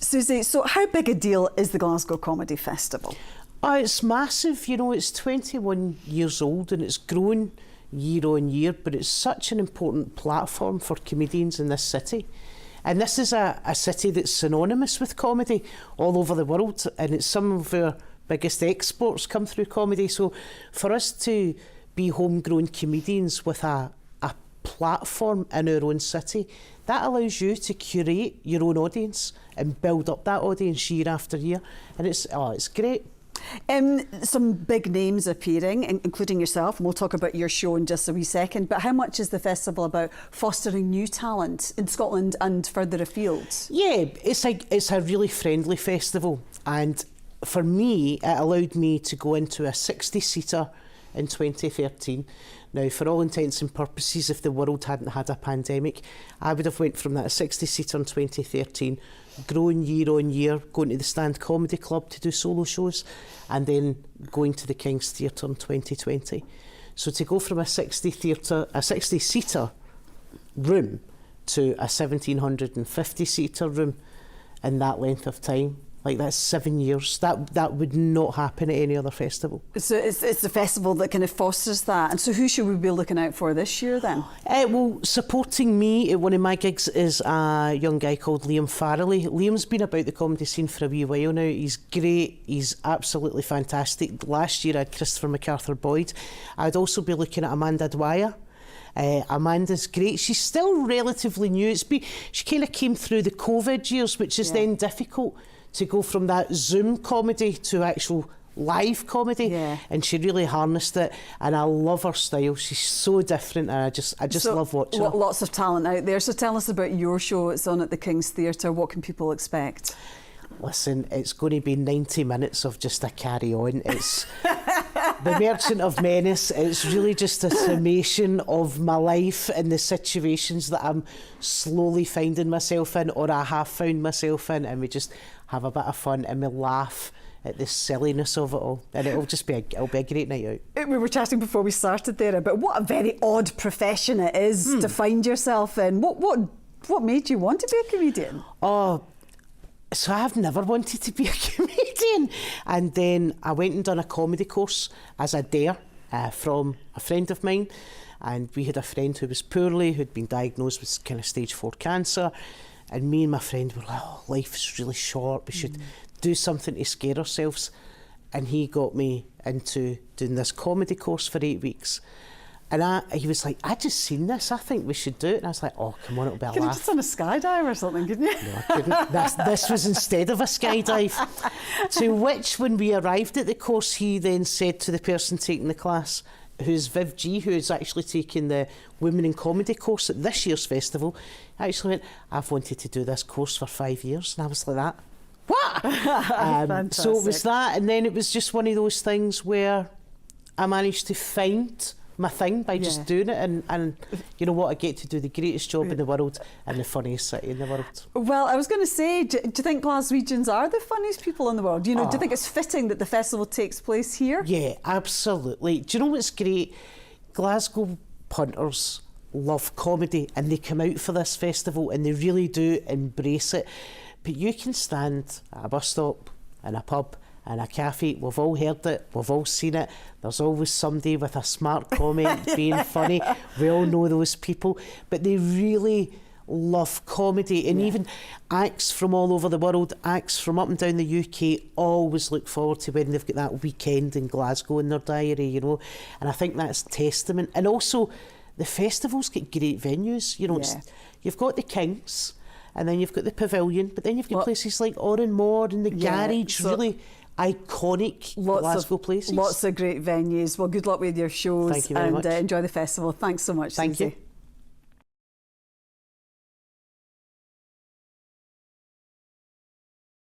Susie, so how big a deal is the Glasgow Comedy Festival? It's massive, you know, it's 21 years old and it's grown year on year, but it's such an important platform for comedians in this city. And this is a city that's synonymous with comedy all over the world, and it's some of our biggest exports come through comedy. So for us to be homegrown comedians with a platform in our own city, that allows you to curate your own audience and build up that audience year after year. And it's great. Some big names appearing, including yourself, and we'll talk about your show in just a wee second, but how much is the festival about fostering new talent in Scotland and further afield? Yeah, it's a really friendly festival, and for me it allowed me to go into a 60-seater in 2013. Now, for all intents and purposes, if the world hadn't had a pandemic, I would have went from that 60-seater in 2013, growing year on year, going to the Stand Comedy Club to do solo shows, and then going to the King's Theatre in 2020. So to go from a 60-seater room to a 1,750-seater room in that length of time, like that's 7 years. That would not happen at any other festival. So it's the festival that kind of fosters that. And so who should we be looking out for this year then? Well, supporting me at one of my gigs is a young guy called Liam Farrelly. Liam's been about the comedy scene for a wee while now. He's great. He's absolutely fantastic. Last year I had Christopher MacArthur-Boyd. I'd also be looking at Amanda Dwyer. Amanda's great. She's still relatively new. She kind of came through the COVID years, which is then difficult to go from that Zoom comedy to actual live comedy, and she really harnessed it, and I love her style. She's so different, and I just love watching her. Lots of talent out there. So tell us about your show. It's on at the King's Theatre. What can people expect? Listen, it's going to be 90 minutes of just a carry-on. It's The Merchant of Menace. It's really just a summation of my life and the situations that I'm slowly finding myself in, or I have found myself in, and we just have a bit of fun and we laugh at the silliness of it all, and it'll be a great night out. We were chatting before we started there about what a very odd profession it is to find yourself in. What made you want to be a comedian? So I've never wanted to be a comedian, and then I went and done a comedy course as a dare from a friend of mine, and we had a friend who was poorly, who'd been diagnosed with kind of stage 4 cancer, and me and my friend were like, oh, life is really short, we should do something to scare ourselves, and he got me into doing this comedy course for 8 weeks. And he was like, I just seen this, I think we should do it. And I was like, oh, come on, it'll be a laugh. Could have just done a skydive or something, couldn't you? No, I couldn't. This was instead of a skydive. To which, when we arrived at the course, he then said to the person taking the class, who's Viv G, who is actually taking the Women in Comedy course at this year's festival, actually went, I've wanted to do this course for 5 years. And I was like that. What? So it was that, and then it was just one of those things where I managed to find my thing by just doing it, and you know what, I get to do the greatest job in the world and the funniest city in the world. Well, I was going to say, do you think Glaswegians are the funniest people in the world? You know, do you think it's fitting that the festival takes place here? Yeah, absolutely. Do you know what's great? Glasgow punters love comedy, and they come out for this festival and they really do embrace it. But you can stand at a bus stop, in a pub, in a cafe, we've all heard it, we've all seen it, there's always somebody with a smart comment being funny, we all know those people, but they really love comedy, and even acts from all over the world, acts from up and down the UK, always look forward to when they've got that weekend in Glasgow in their diary, you know, and I think that's testament. And also, the festivals get great venues, you know, you've got the Kings, and then you've got the Pavilion, but then you've got places like Oran Moor and the Garage, really iconic Glasgow places. Lots of great venues. Well, good luck with your shows. Thank you very much. Enjoy the festival. Thanks so much, Thank Susie. you.